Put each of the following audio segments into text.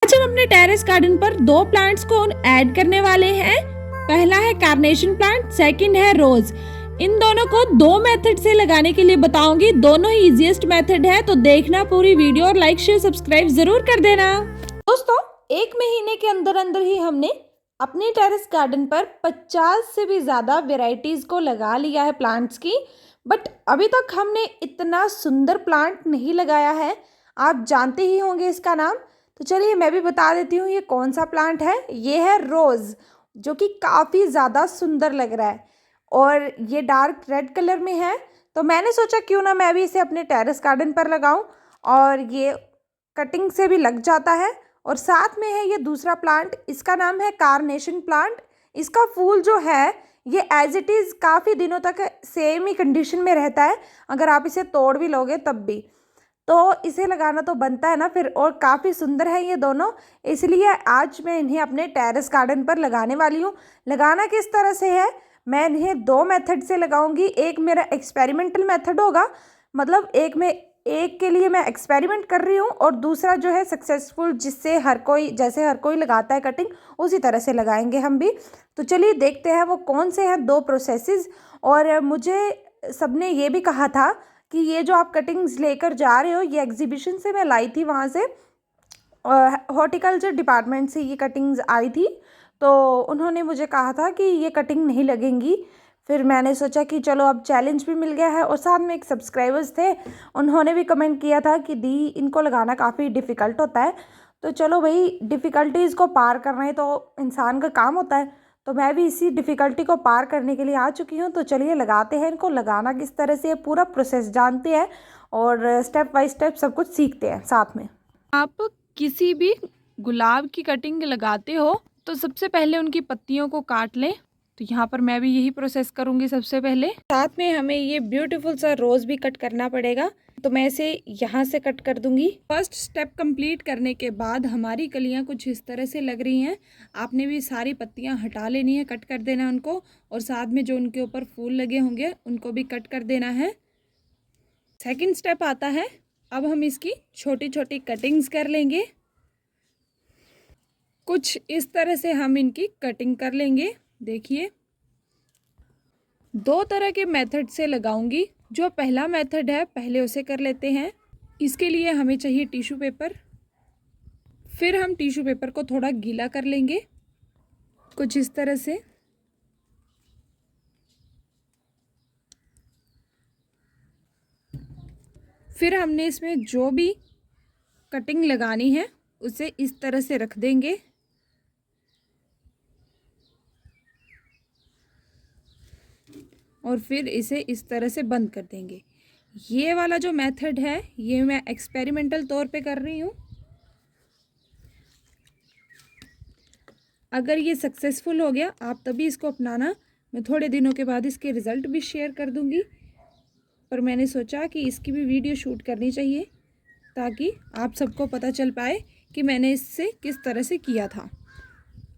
आज हम अपने टेरेस गार्डन पर दो प्लांट्स को ऐड करने वाले हैं। पहला है कार्नेशन प्लांट, सेकंड है रोज। इन दोनों को दो मेथड से लगाने के लिए बताऊंगी। दोनों ही इजीएस्ट मेथड है, तो देखना पूरी वीडियो और लाइक शेयर सब्सक्राइब जरूर कर देना। दोस्तों, एक महीने के अंदर अंदर ही हमने अपने टेरेस गार्डन पर 50 से भी ज़्यादा वेराइटीज़ को लगा लिया है प्लांट्स की। बट अभी तक हमने इतना सुंदर प्लांट नहीं लगाया है। आप जानते ही होंगे इसका नाम। तो चलिए मैं भी बता देती हूँ ये कौन सा प्लांट है। ये है रोज़, जो कि काफ़ी ज़्यादा सुंदर लग रहा है और ये डार्क रेड कलर में है। तो मैंने सोचा क्यों ना मैं भी इसे अपने टेरेस गार्डन पर लगाऊं, और ये कटिंग से भी लग जाता है। और साथ में है ये दूसरा प्लांट, इसका नाम है कार्नेशन प्लांट। इसका फूल जो है ये एज इट इज़ काफ़ी दिनों तक सेम ही कंडीशन में रहता है, अगर आप इसे तोड़ भी लोगे तब भी। तो इसे लगाना तो बनता है ना फिर, और काफ़ी सुंदर है ये दोनों, इसलिए आज मैं इन्हें अपने टेरेस गार्डन पर लगाने वाली हूँ। लगाना किस तरह से है, मैं इन्हें दो मेथड से लगाऊंगी। एक मेरा एक्सपेरिमेंटल मेथड होगा, मतलब एक के लिए मैं एक्सपेरिमेंट कर रही हूँ, और दूसरा जो है सक्सेसफुल, जिससे जैसे हर कोई लगाता है कटिंग, उसी तरह से लगाएंगे हम भी। तो चलिए देखते हैं वो कौन से हैं दो प्रोसेसेस। और मुझे सबने ये भी कहा था कि ये जो आप कटिंग्स लेकर जा रहे हो, ये एग्जीबिशन से मैं लाई थी, वहाँ से हॉर्टिकल्चर डिपार्टमेंट से ये कटिंग्स आई थी। तो उन्होंने मुझे कहा था कि ये कटिंग नहीं लगेंगी। फिर मैंने सोचा कि चलो अब चैलेंज भी मिल गया है, और साथ में एक सब्सक्राइबर्स थे, उन्होंने भी कमेंट किया था कि दी इनको लगाना काफ़ी डिफ़िकल्ट होता है। तो चलो भाई, डिफ़िकल्टीज़ को पार करना ही तो इंसान का काम होता है। तो मैं भी इसी डिफ़िकल्टी को पार करने के लिए आ चुकी हूँ। तो चलिए लगाते हैं इनको। लगाना किस तरह से, पूरा प्रोसेस जानते हैं और स्टेप बाय स्टेप सब कुछ सीखते हैं साथ में। आप किसी भी गुलाब की कटिंग लगाते हो तो सबसे पहले उनकी पत्तियों को काट लें। तो यहाँ पर मैं भी यही प्रोसेस करूँगी सबसे पहले। साथ में हमें ये ब्यूटीफुल सा रोज़ भी कट करना पड़ेगा, तो मैं इसे यहाँ से कट कर दूंगी। फर्स्ट स्टेप कंप्लीट करने के बाद हमारी कलियाँ कुछ इस तरह से लग रही हैं। आपने भी सारी पत्तियाँ हटा लेनी है, कट कर देना उनको, और साथ में जो उनके ऊपर फूल लगे होंगे उनको भी कट कर देना है। सेकंड स्टेप आता है, अब हम इसकी छोटी छोटी कटिंग्स कर लेंगे। कुछ इस तरह से हम इनकी कटिंग कर लेंगे। देखिए, दो तरह के मेथड से लगाऊंगी। जो पहला मेथड है पहले उसे कर लेते हैं। इसके लिए हमें चाहिए टिश्यू पेपर। फिर हम टिश्यू पेपर को थोड़ा गीला कर लेंगे, कुछ इस तरह से। फिर हमने इसमें जो भी कटिंग लगानी है उसे इस तरह से रख देंगे, और फिर इसे इस तरह से बंद कर देंगे। ये वाला जो मेथड है ये मैं एक्सपेरिमेंटल तौर पे कर रही हूँ। अगर ये सक्सेसफुल हो गया आप तभी इसको अपनाना। मैं थोड़े दिनों के बाद इसके रिज़ल्ट भी शेयर कर दूँगी, पर मैंने सोचा कि इसकी भी वीडियो शूट करनी चाहिए ताकि आप सबको पता चल पाए कि मैंने इससे किस तरह से किया था।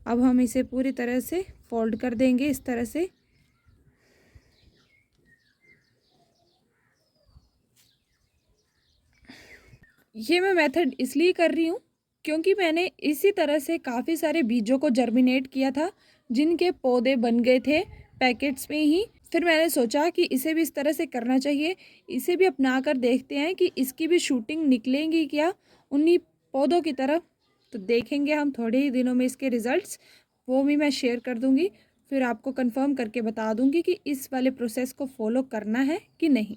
अब हम इसे पूरी तरह से फोल्ड कर देंगे इस तरह से। ये मैं मेथड इसलिए कर रही हूँ क्योंकि मैंने इसी तरह से काफ़ी सारे बीजों को जर्मिनेट किया था, जिनके पौधे बन गए थे पैकेट्स में ही। फिर मैंने सोचा कि इसे भी इस तरह से करना चाहिए। इसे भी अपना कर देखते हैं कि इसकी भी शूटिंग निकलेंगी क्या उन्हीं पौधों की तरफ। तो देखेंगे हम थोड़े ही दिनों में इसके रिज़ल्ट्स, वो भी मैं शेयर कर दूँगी। फिर आपको कंफर्म करके बता दूँगी कि इस वाले प्रोसेस को फॉलो करना है कि नहीं।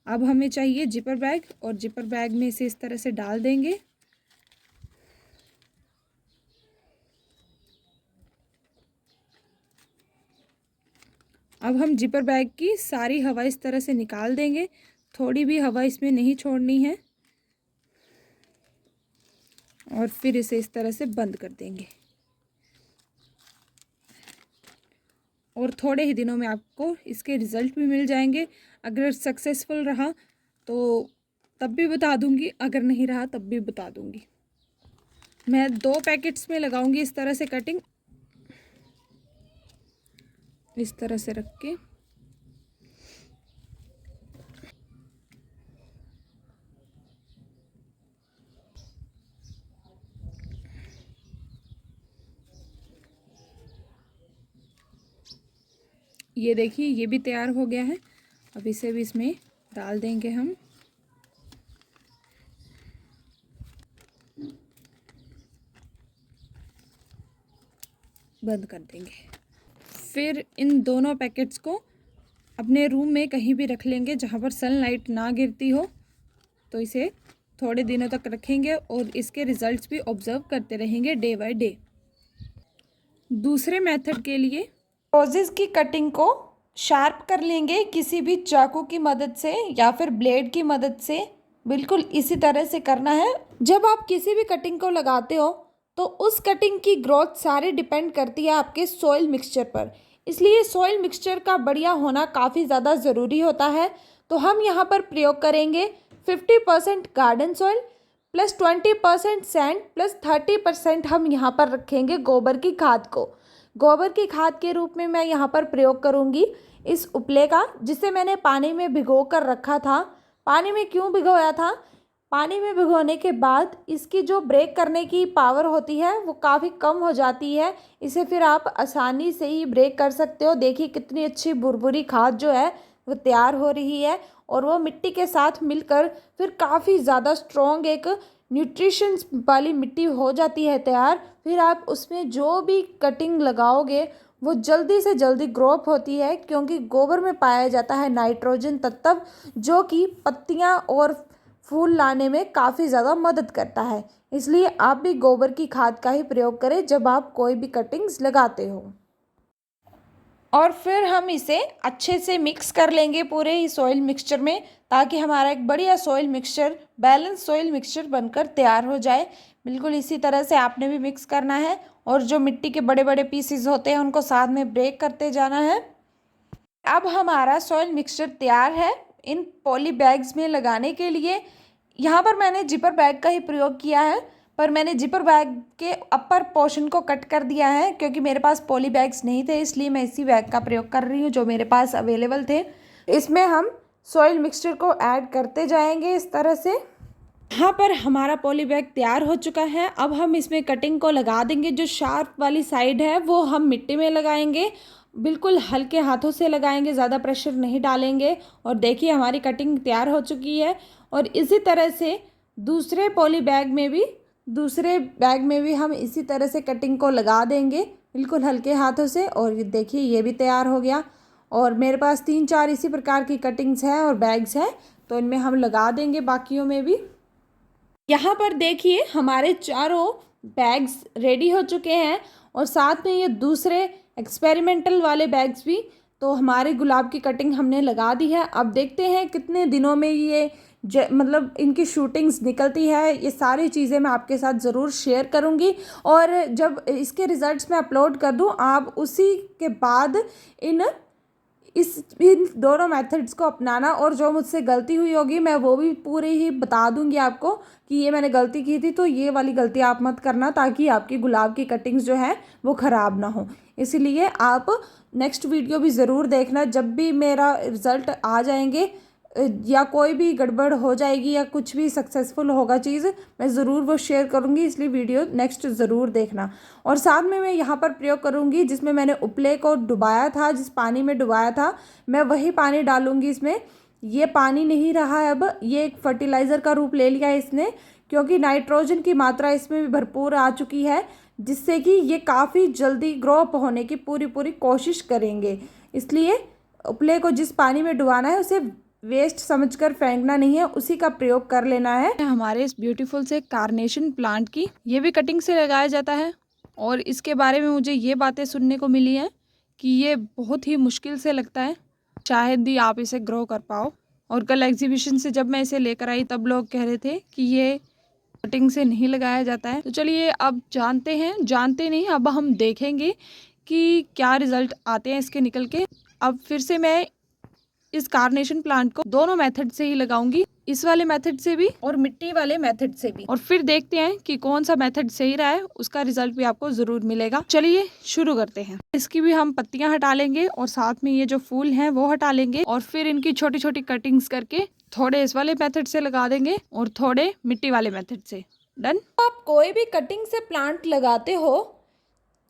अब हमें चाहिए जिपर बैग, और जिपर बैग में इसे इस तरह से डाल देंगे। अब हम जिपर बैग की सारी हवा इस तरह से निकाल देंगे, थोड़ी भी हवा इसमें नहीं छोड़नी है, और फिर इसे इस तरह से बंद कर देंगे। और थोड़े ही दिनों में आपको इसके रिज़ल्ट भी मिल जाएंगे। अगर सक्सेसफुल रहा तो तब भी बता दूंगी, अगर नहीं रहा तब भी बता दूंगी। मैं 2 पैकेट्स में लगाऊंगी इस तरह से कटिंग, इस तरह से रख के। ये देखिए ये भी तैयार हो गया है। अब इसे भी इसमें डाल देंगे हम। बंद कर देंगे। फिर इन दोनों पैकेट्स को अपने रूम में कहीं भी रख लेंगे जहाँ पर सनलाइट ना गिरती हो। तो इसे थोड़े दिनों तक रखेंगे और इसके रिजल्ट्स भी ऑब्जर्व करते रहेंगे डे बाय डे। दूसरे मेथड के लिए रोजेस की कटिंग को शार्प कर लेंगे किसी भी चाकू की मदद से या फिर ब्लेड की मदद से। बिल्कुल इसी तरह से करना है। जब आप किसी भी कटिंग को लगाते हो तो उस कटिंग की ग्रोथ सारी डिपेंड करती है आपके सॉइल मिक्सचर पर। इसलिए सॉइल मिक्सचर का बढ़िया होना काफ़ी ज़्यादा ज़रूरी होता है। तो हम यहाँ पर प्रयोग करेंगे 50% garden soil plus 20% sand plus 30% हम यहाँ पर रखेंगे गोबर की खाद को। गोबर की खाद के रूप में मैं यहाँ पर प्रयोग करूँगी इस उपले का, जिसे मैंने पानी में भिगो कर रखा था। पानी में क्यों भिगोया था? पानी में भिगोने के बाद इसकी जो ब्रेक करने की पावर होती है वो काफ़ी कम हो जाती है। इसे फिर आप आसानी से ही ब्रेक कर सकते हो। देखिए कितनी अच्छी भुरभुरी खाद जो है वो तैयार हो रही है और वो मिट्टी के साथ मिलकर फिर काफ़ी ज़्यादा स्ट्रॉन्ग एक न्यूट्रिशन वाली मिट्टी हो जाती है तैयार। फिर आप उसमें जो भी कटिंग लगाओगे वो जल्दी से जल्दी ग्रोअप होती है, क्योंकि गोबर में पाया जाता है नाइट्रोजन तत्व जो कि पत्तियां और फूल लाने में काफ़ी ज़्यादा मदद करता है। इसलिए आप भी गोबर की खाद का ही प्रयोग करें जब आप कोई भी कटिंग्स लगाते हो। और फिर हम इसे अच्छे से मिक्स कर लेंगे पूरे ही सॉइल मिक्सचर में, ताकि हमारा एक बढ़िया soil mixture, balance soil mixture बनकर तैयार हो जाए। बिल्कुल इसी तरह से आपने भी मिक्स करना है और जो मिट्टी के बड़े बड़े पीसेस होते हैं उनको साथ में ब्रेक करते जाना है। अब हमारा सॉइल मिक्सचर तैयार है इन पॉली बैग्स में लगाने के लिए। यहाँ पर मैंने जिपर बैग का ही प्रयोग किया है, पर मैंने जिपर बैग के अपर पोर्शन को कट कर दिया है क्योंकि मेरे पास पॉली बैग्स नहीं थे, इसलिए मैं इसी बैग का प्रयोग कर रही हूँ जो मेरे पास अवेलेबल थे। इसमें हम सॉइल मिक्सचर को ऐड करते जाएंगे इस तरह से। यहाँ पर हमारा पॉली बैग तैयार हो चुका है। अब हम इसमें कटिंग को लगा देंगे। जो शार्प वाली साइड है वो हम मिट्टी में लगाएंगे, बिल्कुल हल्के हाथों से लगाएंगे, ज़्यादा प्रेशर नहीं डालेंगे। और देखिए हमारी कटिंग तैयार हो चुकी है। और इसी तरह से दूसरे बैग में भी हम इसी तरह से कटिंग को लगा देंगे बिल्कुल हल्के हाथों से। और ये देखिए ये भी तैयार हो गया। और मेरे पास 3-4 इसी प्रकार की कटिंग्स हैं और बैग्स हैं, तो इनमें हम लगा देंगे बाकियों में भी। यहाँ पर देखिए हमारे चारों बैग्स रेडी हो चुके हैं और साथ में ये दूसरे एक्सपेरिमेंटल वाले बैग्स भी। तो हमारे गुलाब की कटिंग हमने लगा दी है। अब देखते हैं कितने दिनों में ये मतलब इनकी शूटिंग्स निकलती है। ये सारी चीज़ें मैं आपके साथ ज़रूर शेयर करूँगी और जब इसके रिज़ल्ट्स मैं अपलोड कर दूँ आप उसी के बाद इन दोनों मेथड्स को अपनाना। और जो मुझसे गलती हुई होगी मैं वो भी पूरी ही बता दूंगी आपको कि ये मैंने गलती की थी, तो ये वाली गलती आप मत करना, ताकि आपकी गुलाब की कटिंग्स जो है वो ख़राब ना हो। इसीलिए आप नेक्स्ट वीडियो भी ज़रूर देखना। जब भी मेरा रिज़ल्ट आ जाएंगे या कोई भी गड़बड़ हो जाएगी या कुछ भी सक्सेसफुल होगा चीज़, मैं ज़रूर वो शेयर करूँगी, इसलिए वीडियो नेक्स्ट ज़रूर देखना। और साथ में मैं यहाँ पर प्रयोग करूँगी जिसमें मैंने उपले को डुबाया था, जिस पानी में डुबाया था मैं वही पानी डालूँगी इसमें। ये पानी नहीं रहा है, अब ये एक फर्टिलाइज़र का रूप ले लिया है इसने, क्योंकि नाइट्रोजन की मात्रा इसमें भी भरपूर आ चुकी है, जिससे कि ये काफ़ी जल्दी ग्रो अप होने की पूरी कोशिश करेंगे। इसलिए उपले को जिस पानी में डुबाना है उसे वेस्ट समझकर फेंकना नहीं है, उसी का प्रयोग कर लेना है। हमारे इस ब्यूटीफुल से कार्नेशन प्लांट की ये भी कटिंग से लगाया जाता है और इसके बारे में मुझे ये बातें सुनने को मिली हैं कि ये बहुत ही मुश्किल से लगता है, शायद ही आप इसे ग्रो कर पाओ। और कल एग्जीबिशन से जब मैं इसे लेकर आई तब लोग कह रहे थे कि ये कटिंग से नहीं लगाया जाता है। तो चलिए अब जानते नहीं, अब हम देखेंगे कि क्या रिजल्ट आते हैं इसके निकल के। अब फिर से मैं इस कार्नेशन प्लांट को दोनों मेथड से ही लगाऊंगी, इस वाले मेथड से भी और मिट्टी वाले मेथड से भी, और फिर देखते हैं कि कौन सा मेथड सही रहा है, उसका रिजल्ट भी आपको जरूर मिलेगा। चलिए शुरू करते हैं। इसकी भी हम पत्तियां हटा लेंगे और साथ में ये जो फूल हैं वो हटा लेंगे और फिर इनकी छोटी छोटी कटिंग्स करके थोड़े इस वाले मेथड से लगा देंगे और थोड़े मिट्टी वाले मेथड से। डन। आप कोई भी कटिंग से प्लांट लगाते हो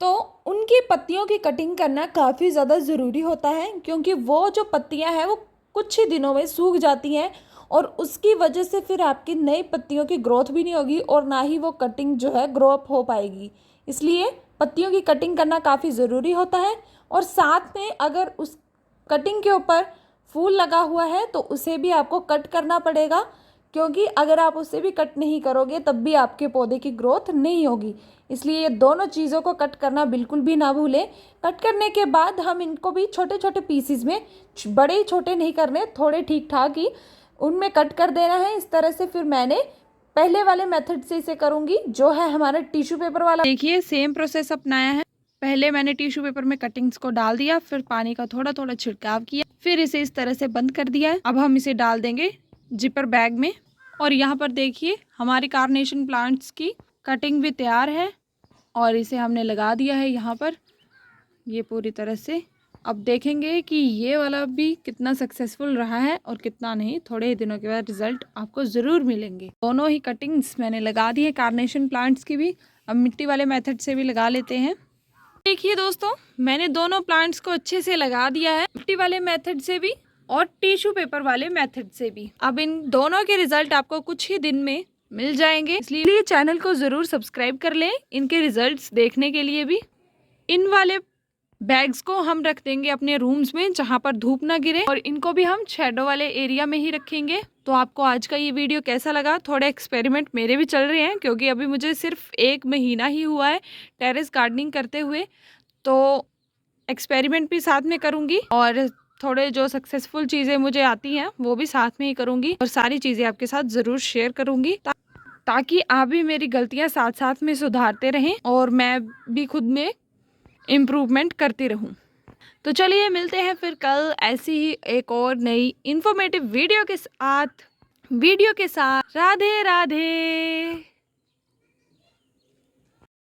तो उनकी पत्तियों की कटिंग करना काफ़ी ज़्यादा ज़रूरी होता है, क्योंकि वो जो पत्तियां हैं वो कुछ ही दिनों में सूख जाती हैं और उसकी वजह से फिर आपकी नई पत्तियों की ग्रोथ भी नहीं होगी और ना ही वो कटिंग जो है ग्रो अप हो पाएगी। इसलिए पत्तियों की कटिंग करना काफ़ी ज़रूरी होता है। और साथ में अगर उस कटिंग के ऊपर फूल लगा हुआ है तो उसे भी आपको कट करना पड़ेगा, क्योंकि अगर आप उसे भी कट नहीं करोगे तब भी आपके पौधे की ग्रोथ नहीं होगी। इसलिए ये दोनों चीज़ों को कट करना बिल्कुल भी ना भूलें। कट करने के बाद हम इनको भी छोटे छोटे पीसीज में, बड़े छोटे नहीं करने, थोड़े ठीक ठाक ही उनमें कट कर देना है। इस तरह से फिर मैंने पहले वाले मेथड से इसे करूँगी, जो है हमारा टिश्यू पेपर वाला। देखिए सेम प्रोसेस अपनाया है। पहले मैंने टिश्यू पेपर में कटिंग्स को डाल दिया, फिर पानी का थोड़ा थोड़ा छिड़काव किया, फिर इसे इस तरह से बंद कर दिया है। अब हम इसे डाल देंगे जिपर बैग में। और यहाँ पर देखिए हमारी कार्नेशन प्लांट्स की कटिंग भी तैयार है और इसे हमने लगा दिया है यहाँ पर, ये पूरी तरह से। अब देखेंगे कि ये वाला भी कितना सक्सेसफुल रहा है और कितना नहीं। थोड़े ही दिनों के बाद रिजल्ट आपको ज़रूर मिलेंगे। दोनों ही कटिंग्स मैंने लगा दी है कार्नेशन प्लांट्स की भी। अब मिट्टी वाले मेथड से भी लगा लेते हैं। देखिए दोस्तों, मैंने दोनों प्लांट्स को अच्छे से लगा दिया है, मिट्टी वाले मेथड से भी और टिश्यू पेपर वाले मेथड से भी। अब इन दोनों के रिजल्ट आपको कुछ ही दिन में मिल जाएंगे, इसलिए चैनल को ज़रूर सब्सक्राइब कर लें इनके रिजल्ट्स देखने के लिए भी। इन वाले बैग्स को हम रख देंगे अपने रूम्स में जहाँ पर धूप ना गिरे, और इनको भी हम शैडो वाले एरिया में ही रखेंगे। तो आपको आज का ये वीडियो कैसा लगा? थोड़े एक्सपेरिमेंट मेरे भी चल रहे हैं, क्योंकि अभी मुझे सिर्फ 1 महीना ही हुआ है टेरेस गार्डनिंग करते हुए। तो एक्सपेरिमेंट भी साथ में करूँगी और थोड़े जो सक्सेसफुल चीज़ें मुझे आती हैं वो भी साथ में ही करूँगी, और सारी चीज़ें आपके साथ ज़रूर शेयर करूँगी, ताकि आप भी मेरी गलतियाँ साथ साथ में सुधारते रहें और मैं भी खुद में इम्प्रूवमेंट करती रहूं। तो चलिए मिलते हैं फिर कल ऐसी ही एक और नई इन्फॉर्मेटिव वीडियो के साथ। राधे राधे।